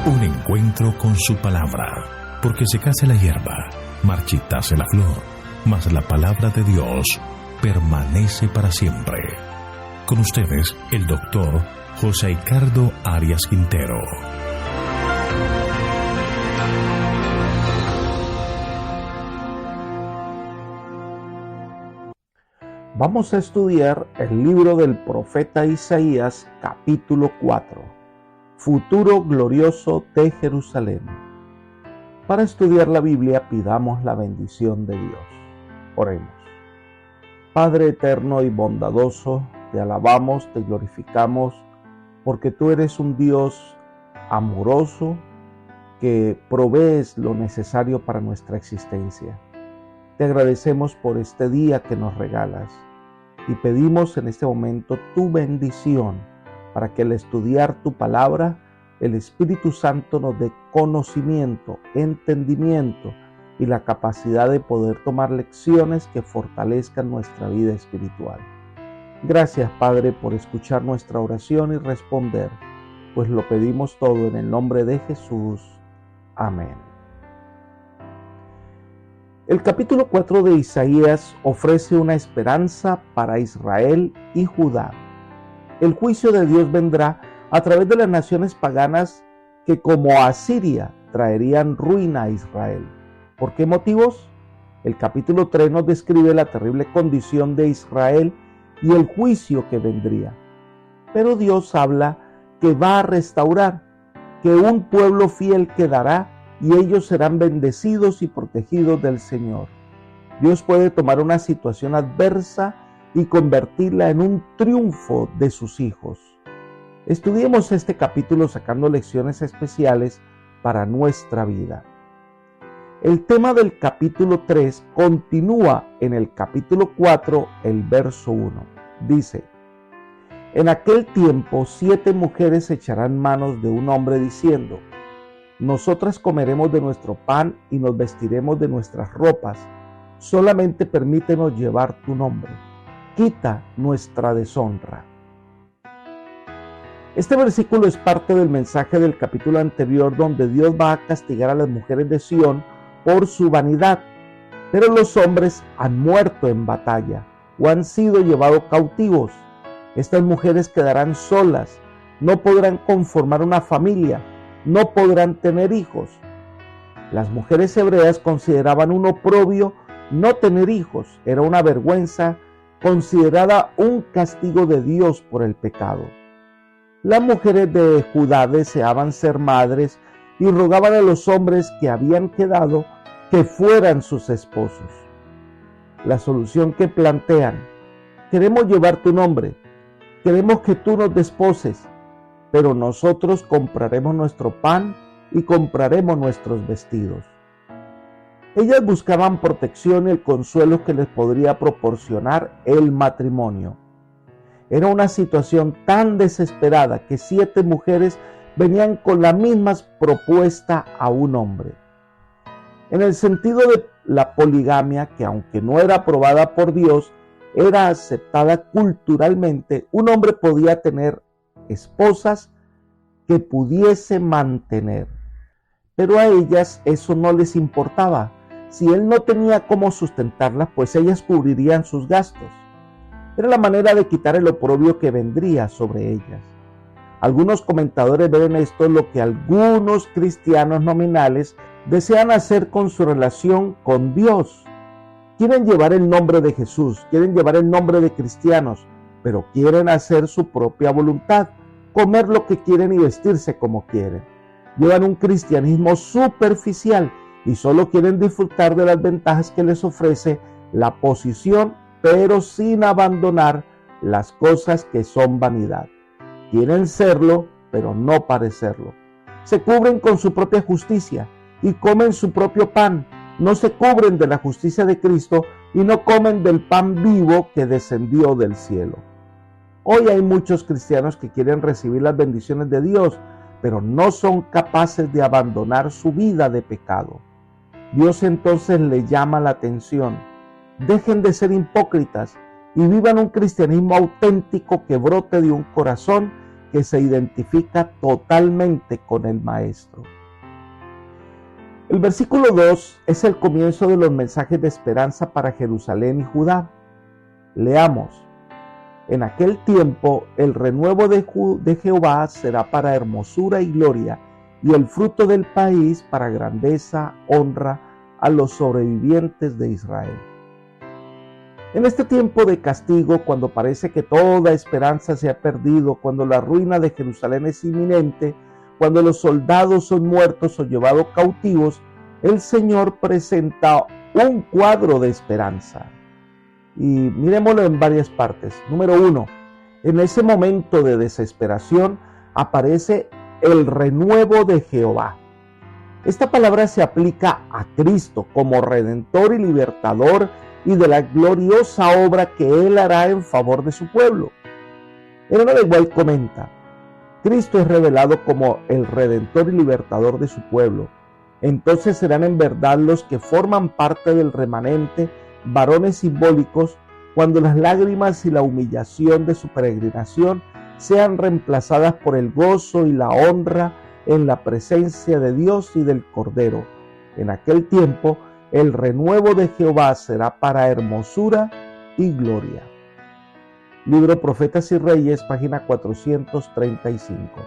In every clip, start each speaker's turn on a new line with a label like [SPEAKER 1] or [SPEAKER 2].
[SPEAKER 1] Un encuentro con su palabra, porque secase la hierba, marchitase la flor, mas la palabra de Dios permanece para siempre. Con ustedes, el doctor José Ricardo Arias Quintero.
[SPEAKER 2] Vamos a estudiar el libro del profeta Isaías, capítulo 4, Futuro glorioso de Jerusalén. Para estudiar la Biblia, pidamos la bendición de Dios. Oremos. Padre eterno y bondadoso, te alabamos, te glorificamos, porque tú eres un Dios amoroso que provees lo necesario para nuestra existencia. Te agradecemos por este día que nos regalas y pedimos en este momento tu bendición para que al estudiar tu palabra, el Espíritu Santo nos dé conocimiento, entendimiento y la capacidad de poder tomar lecciones que fortalezcan nuestra vida espiritual. Gracias, Padre, por escuchar nuestra oración y responder, pues lo pedimos todo en el nombre de Jesús. Amén. El capítulo 4 de Isaías ofrece una esperanza para Israel y Judá. El juicio de Dios vendrá a través de las naciones paganas que, como Asiria, traerían ruina a Israel. ¿Por qué motivos? El capítulo 3 nos describe la terrible condición de Israel y el juicio que vendría. Pero Dios habla que va a restaurar, que un pueblo fiel quedará y ellos serán bendecidos y protegidos del Señor. Dios puede tomar una situación adversa y convertirla en un triunfo de sus hijos. Estudiemos este capítulo sacando lecciones especiales para nuestra vida. El tema del capítulo 3 continúa en el capítulo 4, el verso 1. Dice: En aquel tiempo 7 mujeres echarán manos de un hombre diciendo: Nosotras comeremos de nuestro pan y nos vestiremos de nuestras ropas. Solamente permítenos llevar tu nombre. Quita nuestra deshonra. Este versículo es parte del mensaje del capítulo anterior, donde Dios va a castigar a las mujeres de Sión por su vanidad. Pero los hombres han muerto en batalla o han sido llevados cautivos. Estas mujeres quedarán solas, no podrán conformar una familia, no podrán tener hijos. Las mujeres hebreas consideraban un oprobio no tener hijos, era una vergüenza, considerada un castigo de Dios por el pecado. Las mujeres de Judá deseaban ser madres y rogaban a los hombres que habían quedado que fueran sus esposos. La solución que plantean: queremos llevar tu nombre, queremos que tú nos desposes, pero nosotros compraremos nuestro pan y compraremos nuestros vestidos. Ellas buscaban protección y el consuelo que les podría proporcionar el matrimonio. Era una situación tan desesperada que 7 mujeres venían con la misma propuesta a un hombre. En el sentido de la poligamia, que aunque no era aprobada por Dios, era aceptada culturalmente, un hombre podía tener esposas que pudiese mantener. Pero a ellas eso no les importaba. Si él no tenía cómo sustentarlas, pues ellas cubrirían sus gastos. Era la manera de quitar el oprobio que vendría sobre ellas. Algunos comentadores ven esto lo que algunos cristianos nominales desean hacer con su relación con Dios. Quieren llevar el nombre de Jesús, quieren llevar el nombre de cristianos, pero quieren hacer su propia voluntad, comer lo que quieren y vestirse como quieren. Llevan un cristianismo superficial y solo quieren disfrutar de las ventajas que les ofrece la posición, pero sin abandonar las cosas que son vanidad. Quieren serlo, pero no parecerlo. Se cubren con su propia justicia y comen su propio pan. No se cubren de la justicia de Cristo y no comen del pan vivo que descendió del cielo. Hoy hay muchos cristianos que quieren recibir las bendiciones de Dios, pero no son capaces de abandonar su vida de pecado. Dios entonces le llama la atención. Dejen de ser hipócritas y vivan un cristianismo auténtico que brote de un corazón que se identifica totalmente con el Maestro. El versículo 2 es el comienzo de los mensajes de esperanza para Jerusalén y Judá. Leamos: en aquel tiempo el renuevo de Jehová será para hermosura y gloria, y el fruto del país para grandeza, honra a los sobrevivientes de Israel. En este tiempo de castigo, cuando parece que toda esperanza se ha perdido, cuando la ruina de Jerusalén es inminente, cuando los soldados son muertos o llevados cautivos, el Señor presenta un cuadro de esperanza. Y miremoslo en varias partes. Número 1, en ese momento de desesperación aparece el renuevo de Jehová. Esta palabra se aplica a Cristo como Redentor y Libertador y de la gloriosa obra que Él hará en favor de su pueblo. Elena de White comenta: Cristo es revelado como el Redentor y Libertador de su pueblo. Entonces serán en verdad los que forman parte del remanente, varones simbólicos, cuando las lágrimas y la humillación de su peregrinación sean reemplazadas por el gozo y la honra en la presencia de Dios y del Cordero. En aquel tiempo, el renuevo de Jehová será para hermosura y gloria. Libro Profetas y Reyes, página 435.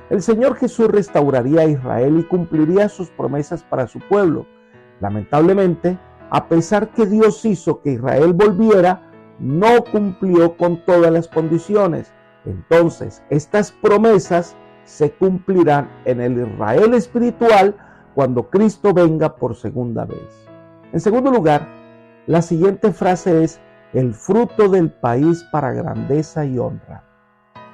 [SPEAKER 2] El Señor Jesús restauraría a Israel y cumpliría sus promesas para su pueblo. Lamentablemente, a pesar que Dios hizo que Israel volviera, no cumplió con todas las condiciones. Entonces, estas promesas se cumplirán en el Israel espiritual cuando Cristo venga por segunda vez. En segundo lugar, la siguiente frase es: el fruto del país para grandeza y honra.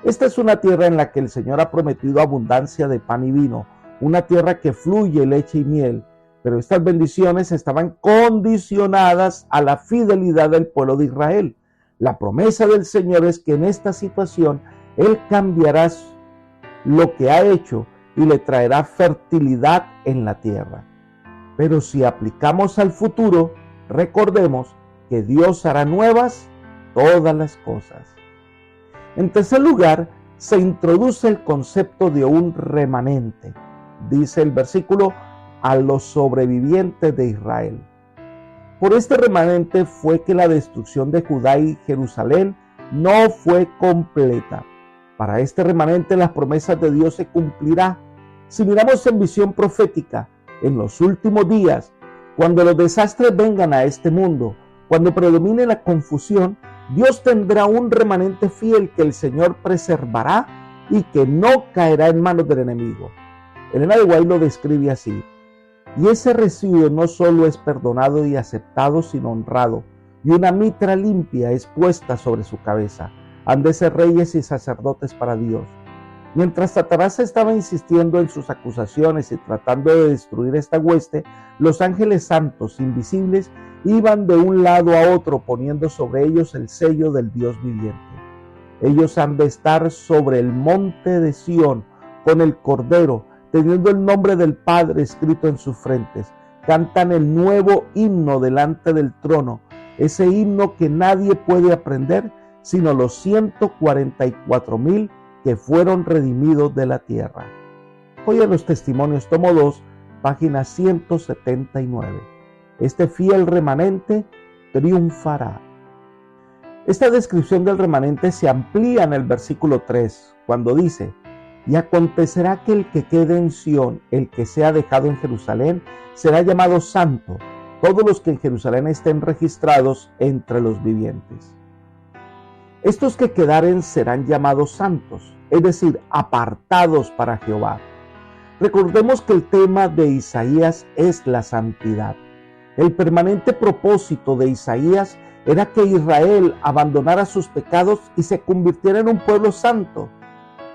[SPEAKER 2] Esta es una tierra en la que el Señor ha prometido abundancia de pan y vino, una tierra que fluye leche y miel, pero estas bendiciones estaban condicionadas a la fidelidad del pueblo de Israel. La promesa del Señor es que en esta situación Él cambiará lo que ha hecho y le traerá fertilidad en la tierra. Pero si aplicamos al futuro, recordemos que Dios hará nuevas todas las cosas. En tercer lugar, se introduce el concepto de un remanente. Dice el versículo: a los sobrevivientes de Israel. Por este remanente fue que la destrucción de Judá y Jerusalén no fue completa. Para este remanente las promesas de Dios se cumplirán. Si miramos en visión profética, en los últimos días, cuando los desastres vengan a este mundo, cuando predomine la confusión, Dios tendrá un remanente fiel que el Señor preservará y que no caerá en manos del enemigo. Elena de White lo describe así: y ese residuo no solo es perdonado y aceptado, sino honrado, y una mitra limpia es puesta sobre su cabeza. Han de ser reyes y sacerdotes para Dios. Mientras Satanás estaba insistiendo en sus acusaciones y tratando de destruir esta hueste, los ángeles santos invisibles iban de un lado a otro poniendo sobre ellos el sello del Dios viviente. Ellos han de estar sobre el monte de Sión con el Cordero, teniendo el nombre del Padre escrito en sus frentes. Cantan el nuevo himno delante del trono, ese himno que nadie puede aprender sino los 144,000 que fueron redimidos de la tierra. Hoy en los Testimonios, tomo 2, página 179. Este fiel remanente triunfará. Esta descripción del remanente se amplía en el versículo 3, cuando dice: y acontecerá que el que quede en Sión, el que sea dejado en Jerusalén, será llamado santo, todos los que en Jerusalén estén registrados entre los vivientes. Estos que quedaren serán llamados santos, es decir, apartados para Jehová. Recordemos que el tema de Isaías es la santidad. El permanente propósito de Isaías era que Israel abandonara sus pecados y se convirtiera en un pueblo santo.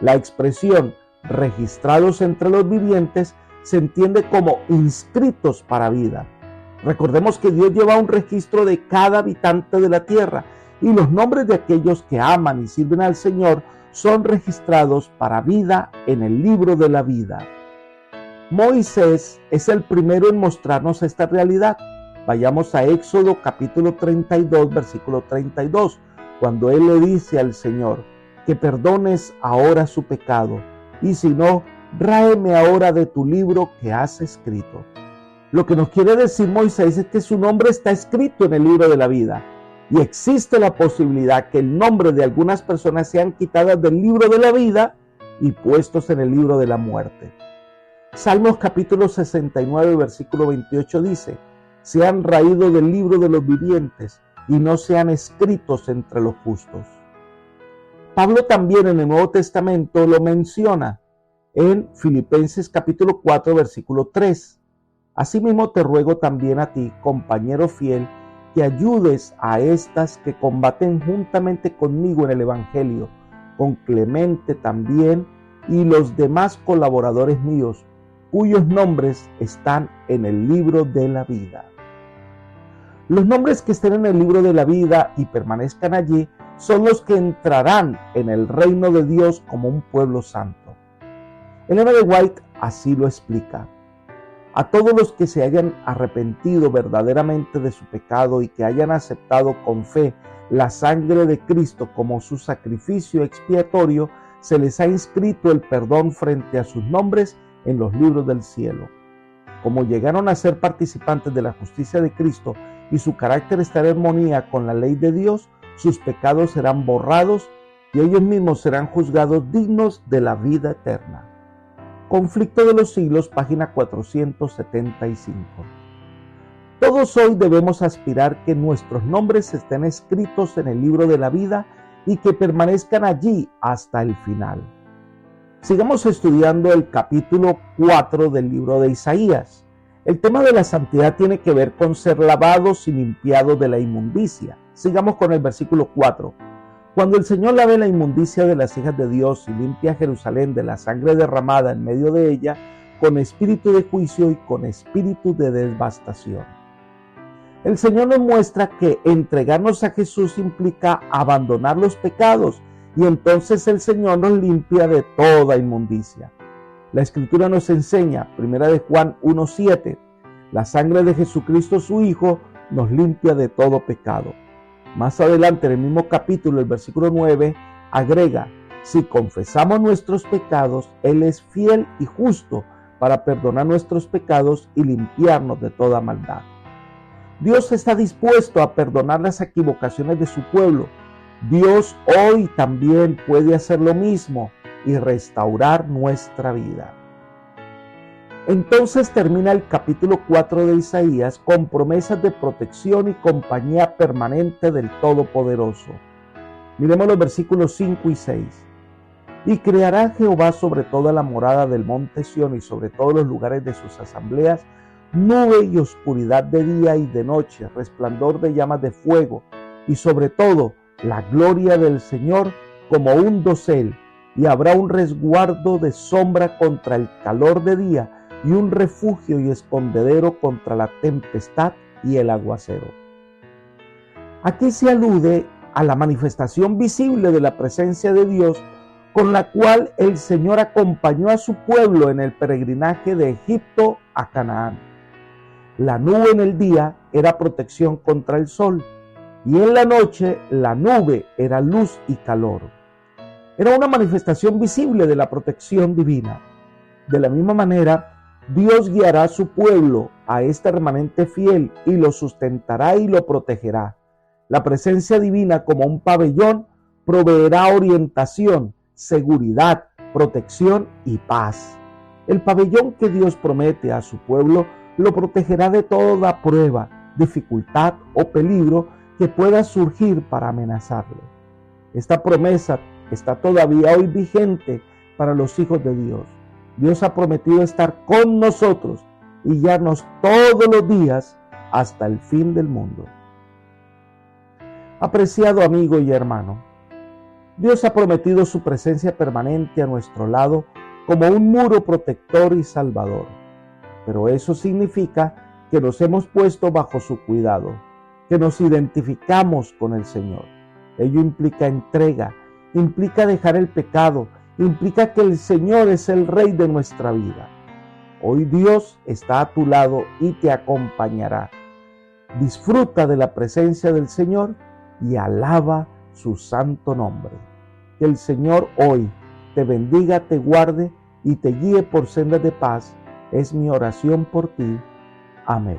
[SPEAKER 2] La expresión registrados entre los vivientes se entiende como inscritos para vida. Recordemos que Dios lleva un registro de cada habitante de la tierra y los nombres de aquellos que aman y sirven al Señor son registrados para vida en el libro de la vida. Moisés es el primero en mostrarnos esta realidad. Vayamos a Éxodo capítulo 32, versículo 32, cuando él le dice al Señor: que perdones ahora su pecado, y si no, ráeme ahora de tu libro que has escrito. Lo que nos quiere decir Moisés es que su nombre está escrito en el libro de la vida, y existe la posibilidad que el nombre de algunas personas sean quitadas del libro de la vida y puestos en el libro de la muerte. Salmos capítulo 69, versículo 28 dice: se han raído del libro de los vivientes y no sean escritos entre los justos. Pablo también en el Nuevo Testamento lo menciona en Filipenses capítulo 4, versículo 3. Asimismo te ruego también a ti, compañero fiel, que ayudes a estas que combaten juntamente conmigo en el Evangelio, con Clemente también y los demás colaboradores míos, cuyos nombres están en el libro de la vida. Los nombres que estén en el libro de la vida y permanezcan allí son los que entrarán en el reino de Dios como un pueblo santo. Elena de White así lo explica: a todos los que se hayan arrepentido verdaderamente de su pecado y que hayan aceptado con fe la sangre de Cristo como su sacrificio expiatorio, se les ha inscrito el perdón frente a sus nombres en los libros del cielo. Como llegaron a ser participantes de la justicia de Cristo y su carácter está en armonía con la ley de Dios, sus pecados serán borrados y ellos mismos serán juzgados dignos de la vida eterna. Conflicto de los siglos, página 475. Todos hoy debemos aspirar que nuestros nombres estén escritos en el libro de la vida y que permanezcan allí hasta el final. Sigamos estudiando el capítulo 4 del libro de Isaías. El tema de la santidad tiene que ver con ser lavados y limpiados de la inmundicia. Sigamos con el versículo 4. Cuando el Señor lave la inmundicia de las hijas de Dios y limpia a Jerusalén de la sangre derramada en medio de ella, con espíritu de juicio y con espíritu de devastación. El Señor nos muestra que entregarnos a Jesús implica abandonar los pecados y entonces el Señor nos limpia de toda inmundicia. La Escritura nos enseña, 1 de Juan 1:7, la sangre de Jesucristo su Hijo nos limpia de todo pecado. Más adelante en el mismo capítulo, el versículo 9, agrega: si confesamos nuestros pecados, Él es fiel y justo para perdonar nuestros pecados y limpiarnos de toda maldad. Dios está dispuesto a perdonar las equivocaciones de su pueblo. Dios hoy también puede hacer lo mismo y restaurar nuestra vida. Entonces termina el capítulo 4 de Isaías con promesas de protección y compañía permanente del Todopoderoso. Miremos los versículos 5 y 6. Y creará Jehová sobre toda la morada del monte Sión y sobre todos los lugares de sus asambleas, nube y oscuridad de día y de noche, resplandor de llamas de fuego, y sobre todo la gloria del Señor como un dosel, y habrá un resguardo de sombra contra el calor de día, y un refugio y escondedero contra la tempestad y el aguacero. Aquí se alude a la manifestación visible de la presencia de Dios con la cual el Señor acompañó a su pueblo en el peregrinaje de Egipto a Canaán. La nube en el día era protección contra el sol y en la noche la nube era luz y calor. Era una manifestación visible de la protección divina. De la misma manera, Dios guiará a su pueblo, a este remanente fiel, y lo sustentará y lo protegerá. La presencia divina como un pabellón proveerá orientación, seguridad, protección y paz. El pabellón que Dios promete a su pueblo lo protegerá de toda prueba, dificultad o peligro que pueda surgir para amenazarle. Esta promesa está todavía hoy vigente para los hijos de Dios. Dios ha prometido estar con nosotros y guiarnos todos los días hasta el fin del mundo. Apreciado amigo y hermano, Dios ha prometido su presencia permanente a nuestro lado como un muro protector y salvador. Pero eso significa que nos hemos puesto bajo su cuidado, que nos identificamos con el Señor. Ello implica entrega, implica dejar el pecado, implica que el Señor es el Rey de nuestra vida. Hoy Dios está a tu lado y te acompañará. Disfruta de la presencia del Señor y alaba su santo nombre. Que el Señor hoy te bendiga, te guarde y te guíe por sendas de paz. Es mi oración por ti. Amén.